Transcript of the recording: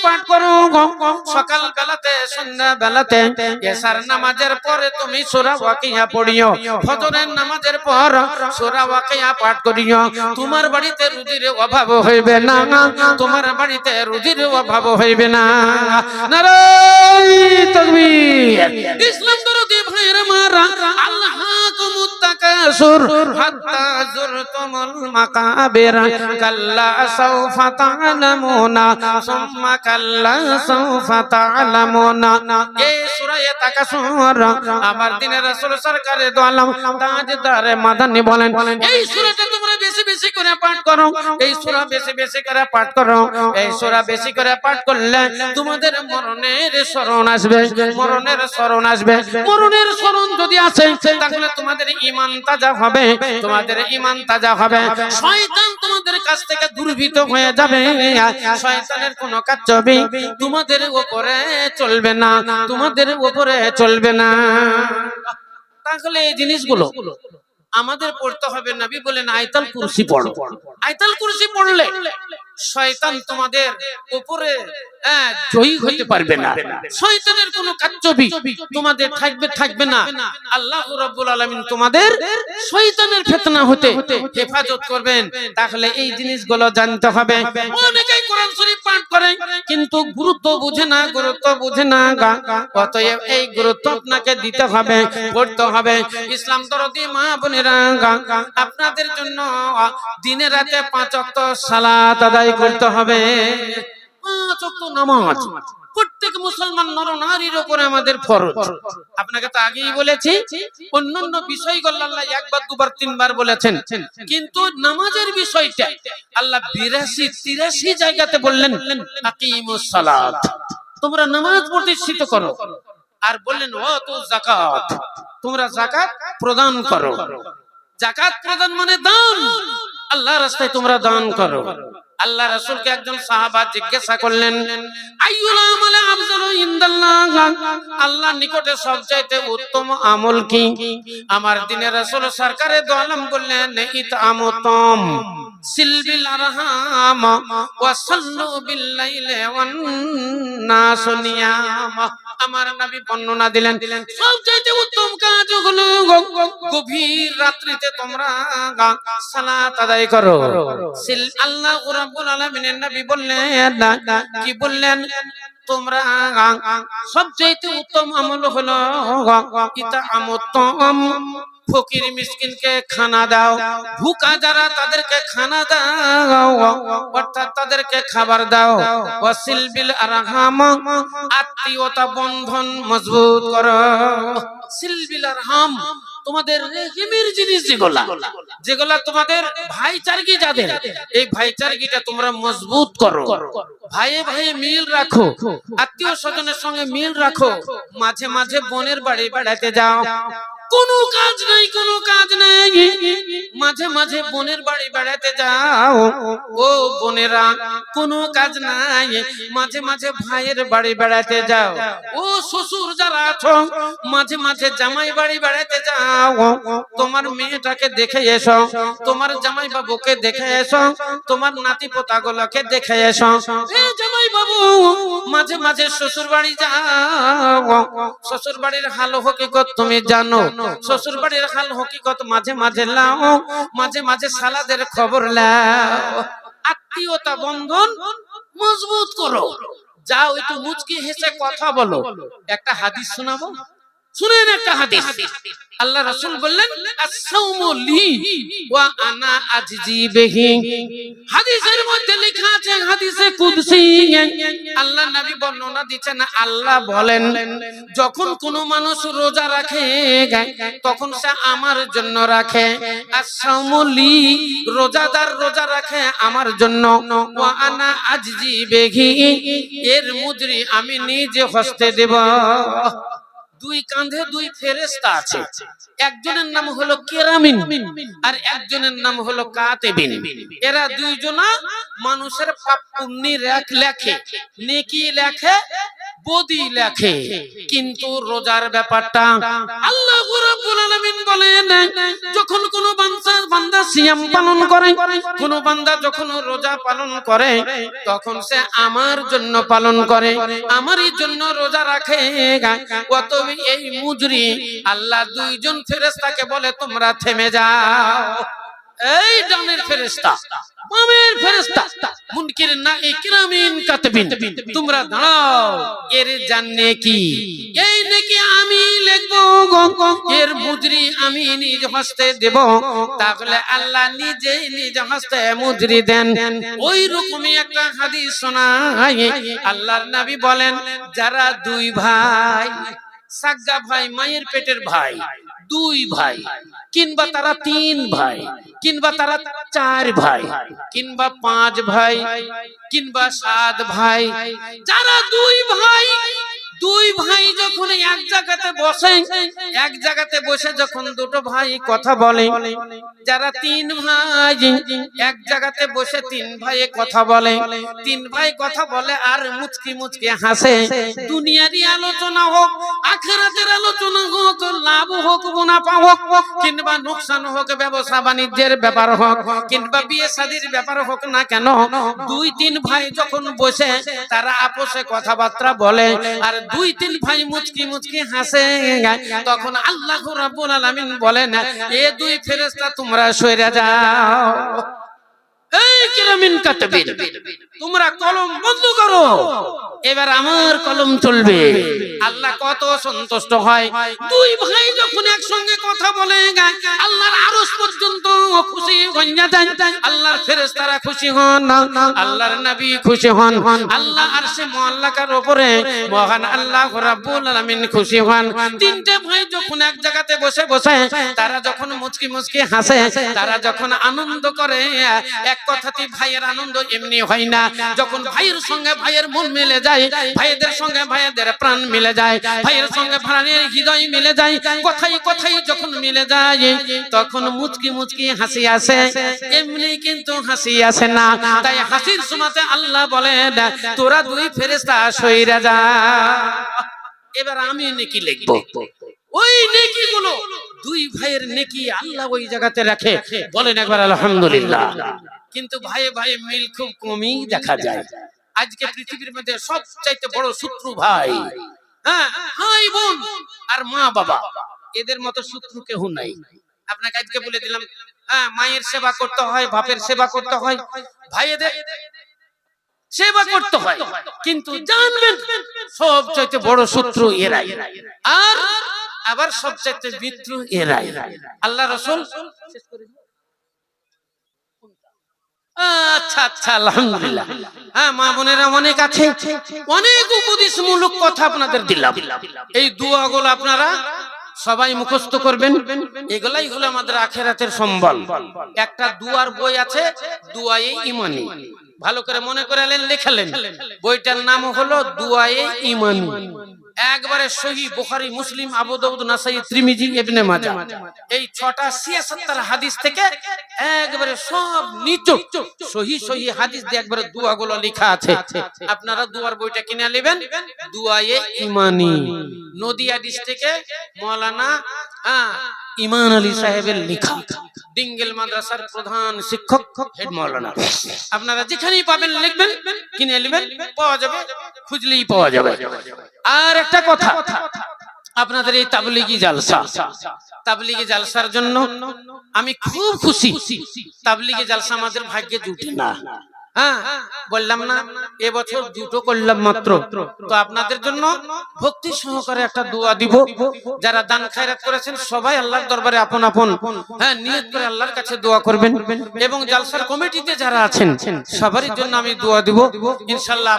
পাঠ করো সকাল বেলাতে সন্ধ্যা বেলাতে এশার নামাজের পরে তুমি সূরা ওয়াকিয়া পড়িও ফজরের নামাজের পর সূরা ওয়াকিয়া পাঠ করিও তোমার বাড়িতে রুজির অভাব হইবে না তোমার বাড়িতে রুজির অভাব হইবে না নারায়ে তাকবীর ইসলাম দরদি ভাইরা মারা আল্লাহ তাকাসুর হাত্তা যুরতুমুল মাকাবির কাল্লা সাওফা তা'লামুনা সুম্মা কাল্লা সাওফা তা'লামুনা এই সূরা তাকাসুর আমার দ্বীনের রাসূল সরকারে দো আলম তাজদারে মাদানী বলেন এই সূরাটা তোমরা বেশি বেশি করে পাঠ করো এই সূরা বেশি বেশি করে পাঠ করো এই সূরা বেশি করে পাঠ করলে তোমাদের মরণের স্মরণ আসবে মরণের স্মরণ আসবে মরণের স্মরণ যদি আসে তাহলে তোমাদের ঈমান তাজা হবে তোমাদের ঈমান তাজা হবে শয়তান তোমাদের কাছ থেকে দূরভীত হয়ে যাবে শয়তানের কোনো কার্যবি তোমাদের উপরে চলবে না তোমাদের উপরে চলবে না তাহলে এই জিনিসগুলো আমাদের পড়তে হবে নবী বলেন আয়াতুল কুরসি পড়ো আয়াতুল কুরসি পড়লে শয়তান তোমাদের উপরে জয়ী হতে পারবে না শয়তানের কোনো কার্যবি তোমাদের থাকবে না আল্লাহ রাব্বুল আলামিন তোমাদের শয়তানের ফিতনা হতে হেফাজত করবেন তাহলে এই জিনিসগুলো জানতে হবে অনেকেই কোরআন শরীফ পাঠ করে কিন্তু গুরুত্ব বুঝে না অতএব এই গুরুত্ব আপনাকে দিতে হবে পড়তে হবে ইসলাম দরদি মা বোনেরা আপনাদের জন্য দিনে রাতে 5 ওয়াক্ত সালাত আদায় করতে হবে 5 ওয়াক্ত নামাজ প্রত্যেক মুসলমান নর নারীর উপরে আমাদের ফরজ আপনাকে তো আগেই বলেছি অন্যান্য বিষয়গুলো আল্লাহ একবার দুবার তিনবার বলেছেন কিন্তু নামাজের বিষয়টা আল্লাহ 82-83 জায়গাতে বললেন আকিমুস সালাত তোমরা নামাজ প্রতিষ্ঠিত করো আর বললেন ওয়াতু যাকাত তোমরা যাকাত প্রদান করো যাকাত প্রদান মানে দান আল্লাহর রাস্তায় তোমরা দান করো আল্লাহ রাসূলকে একজন সাহাবা জিজ্ঞাসা করলেন আইয়ুল আমালে আফজালু ইনদাল্লাহ আল্লাহর নিকটে সবচাইতে উত্তম আমল কি আমার দ্বীনের রাসূল সরকারে দো আলম বললেন ইতআমুতুম সিলবিল আরহাম ওয়া সাল্লু বিল লাইলি ওয়ান নাস নিয়াম আমার নবী বর্ণনা দিলেন সবচেয়ে উত্তম কাজ হলো গভীর রাত্রিতে তোমরা সালাত আদায় করো আল্লাহ রাব্বুল আলামিনের নবী বললেন কি বললেন তোমরা সবচেয়ে উত্তম আমল হলো ইতআমুতুম ফকির মিসকিনকে খানা দাও ভুকা যারা তাদেরকে খানা দাও অর্থাৎ তাদেরকে খাবার দাও ওয়াসিল বিল আরহাম আত্মীয়তা বন্ধন মজবুত করো সিলবিল আরহাম তোমাদের রেহিমের জিনিস যেগুলা তোমাদের ভাইচারগি যাদের এই ভাইচারগিটা তোমরা মজবুত করো ভাইয়ে ভাইয়ে মিল রাখো আত্মীয় স্বজনের সঙ্গে মিল রাখো মাঝে মাঝে বোনের বাড়ি বেড়াতে যাও কোনো কাজ নাই মাঝে মাঝে বোনের বাড়ি বেড়াতে যাও ও বোনেরা কোনো কাজ নাই মাঝে মাঝে ভাইয়ের বাড়ি বেড়াতে যাও ও শ্বশুর যারা আছো মাঝে মাঝে জামাই বাড়ি বেড়াতে যাও তোমার মেয়েটাকে দেখে এসো তোমার জামাই বাবুকে দেখে এসো তোমার নাতি পোতাগুলোকে দেখে এসো এই জামাই বাবু মাঝে মাঝে শ্বশুর বাড়ি যাও শ্বশুর বাড়ির হাল হকিকত তুমি জানো শ্বশুর বাড়ির হাল হকিকত মাঝে মাঝে লাও মাঝে মাঝে সালাদের খবর লাও আত্মীয়তা বন্ধন মজবুত করো যাও একটু মুচকি হেসে কথা বলো একটা হাদিস শোনাবো শুনেন একটা হাদিস আল্লাহ রাসূল বললেন আস-সাওমু লি ওয়া আনা আজজি বিহি হাদিসের মধ্যে লেখা আছে হাদিসে কুদসি আল্লাহ নবী বর্ণনা দিচ্ছেন আল্লাহ বলেন যখন কোনো মানুষ রোজা রাখে তখন সে আমার জন্য রাখে আস-সাওমু লি রোজাদার রোজা রাখে আমার জন্য ওয়া আনা আজজি বিহি এর মুজরি আমি নিজে হস্তে দেব দুই কাঁধে দুই ফেরেশতা আছে একজনের নাম হলো কেরামিন আর একজনের নাম হলো কাতিবিন এরা দুইজনা মানুষের পাপ পুণ্য লেখে নেকি লেখে বদি লেখে, কিন্তু রোজার ব্যাপারটা আল্লাহ রাব্বুল আলামিন বলেন, যখন কোন বান্দা সিয়াম পালন করে, কোন বান্দা যখন রোজা পালন করে, তখন সে আমার জন্য পালন করে, আমারই জন্য রোজা রাখে। অতএব এই মুজরি আল্লাহ দুইজন ফেরেশতাকে বলে, তোমরা থেমে যাও। এই ডানের ফেরেশতা, বামের ফেরেশতা, মুনকির না ইকরামিন কাতবিন, তোমরা দাঁড়াও। এর জাননে কি, এই নাকি আমি লিখবো, এর মুজরি আমি নিজ হস্তে দেব। তাহলে আল্লাহ নিজেই নিজ হস্তে মুজরি দেন। ওই রকমই একটা হাদিস শোনায়, আল্লাহর নবী বলেন, যারা দুই ভাই, সাগ্গা ভাই, মায়ের পেটের ভাই, দুই ভাই, কিংবা তারা তিন ভাই, কিংবা তারা চার ভাই, কিংবা পাঁচ ভাই, কিংবা সাত ভাই, যারা দুই ভাই যখন এক জায়গাতে বসে, এক জায়গাতে বসে যখন দুটো ভাই কথা বলে, যারা তিন ভাই এক জায়গাতে বসে তিন ভাই কথা বলে, তিন ভাই কথা বলে আর মুচকি মুচকি হাসে, দুনিয়ারই আলোচনা হোক, আখিরাতের আলোচনা হোক, লাভ হোক, মুনাফা হোক, কিংবা লোকসান হোক, ব্যবসা বাণিজ্যের ব্যাপার হোক, কিংবা বিয়ে শাদীর ব্যাপার হোক না কেন, দুই তিন ভাই যখন বসে তারা আপোষে কথাবার্তা বলে আর দুই তিন ভাই মুচকি মুচকি হাসে, তখন আল্লাহ রাব্বুল আলামিন বলেন, এ দুই ফেরেশতা তোমরা সইরা যাও। এই কিরামিন কাতবিন, তোমরা কলম বন্ধ করো, এবার আমার কলম চলবে। আল্লাহ কত সন্তুষ্ট হয়, দুই ভাই যখন একসঙ্গে কথা বলে, আল্লাহর আরশ পর্যন্ত খুশি হয়ে যায়, আল্লাহর ফেরেশতারা খুশি হন, আল্লাহর নবী খুশি হন, আল্লাহ আরশে মুআল্লাকার উপরে মহান আল্লাহ রাব্বুল আলামিন খুশি হন। তিনটে ভাই যখন এক জায়গাতে বসে বসে তারা যখন মুচকি মুচকি হাসে, তারা যখন আনন্দ করে, এক কথাতে ভাইয়ের আনন্দ এমনি হয় না, যখন ভাইয়ের সঙ্গে ভাইয়ের মন মিলে যায়, ভাইদের সঙ্গে ভাইদের প্রাণ মিলে যায়, ভাইয়ের সঙ্গে প্রাণের হৃদয় মিলে যায়, কথাই কথাই যখন মিলে যায়, তখন মুচকি মুচকি হাসি আসে, এমনি কিন্তু হাসি আসে না। তাই হাসির সময়তে আল্লাহ বলেন, তোরা দুই ফেরেশতা সইরা যা। এবার আমি নেকি লিখবো, ওই নেকি গুলো দুই ভাইয়ের নেকি আল্লাহ ওই জায়গাতে রাখে। বলেন একবার আলহামদুলিল্লাহ। কিন্তু ভাই ভাই মিল খুব কমই দেখা যায়। আজকে পৃথিবীর মধ্যে সবচাইতে বড় শত্রু ভাই, হ্যাঁ, ভাই বোন আর মা বাবা, এদের মতো শত্রু কেউ নাই। আপনাকে আজকে বলে দিলাম, হ্যাঁ, মায়ের সেবা করতে হয়, বাপের সেবা করতে হয়, ভাইদের সেবা করতে হয়, কিন্তু জানবেন সবচাইতে বড় শত্রু এরাই, আর আবার সবচাইতে মিত্র এরাই। আল্লাহ রাসূল, আচ্ছা আচ্ছা, আলহামদুলিল্লাহ। হ্যাঁ, মা বোনেরা অনেক আছে, অনেক উপদেশমূলক কথা আপনাদের দিলাম। এই দোয়াগুলো আপনারা সবাই মুখস্থ করবেন, এগুলাই হলো আমাদের আখিরাতের সম্বল। একটা দুয়ার বই আছে, দুআয়ে ঈমানী, ভালো করে মনে করে লেখালেন। বইটার নাম হলো দুআয়ে ঈমানী। একবারে সহি বুখারী, মুসলিম, আবু দাউদ, নাসাই, তিরমিজি, ইবনে মাজাহ, এই 6টা 76 হাদিস থেকে একবারে সব নিচক সহি সহি হাদিস দিয়ে একবারে দোয়াগুলো লেখা আছে। আপনারা দুয়ার বইটা কিনে নেবেন, দুআয়ে ঈমানী, নদিয়া ডিস্ট্রিক্টে মাওলানা ইমান আলী সাহেবের লেখা, ডিঙ্গেল মাদ্রাসার প্রধান শিক্ষক হেড মাওলানা। আপনারা যেখানেই পাবেন লিখবেন, কিনে নেবেন, পাওয়া যাবে, খুঁজলেই পাওয়া যাবে। আর একটা কথা, আপনাদের এই তাবলীগী জালসার জন্য আমি খুব খুশি। তাবলীগী জালসা আমাদের ভাগ্যে জুটে না, হ্যাঁ, বললাম না এবছর দুটো করলাম মাত্র। তো আপনাদের জন্য ভক্তি সহকারে একটা দোয়া দিব। যারা দান খায়রাত করেছেন সবাই আল্লাহর দরবারে আপন আপন, হ্যাঁ, নিয়ত করে আল্লাহর কাছে দোয়া করবেন, এবং জালসার কমিটিতে যারা আছেন সবারই জন্য আমি দোয়া দিব ইনশাআল্লাহ।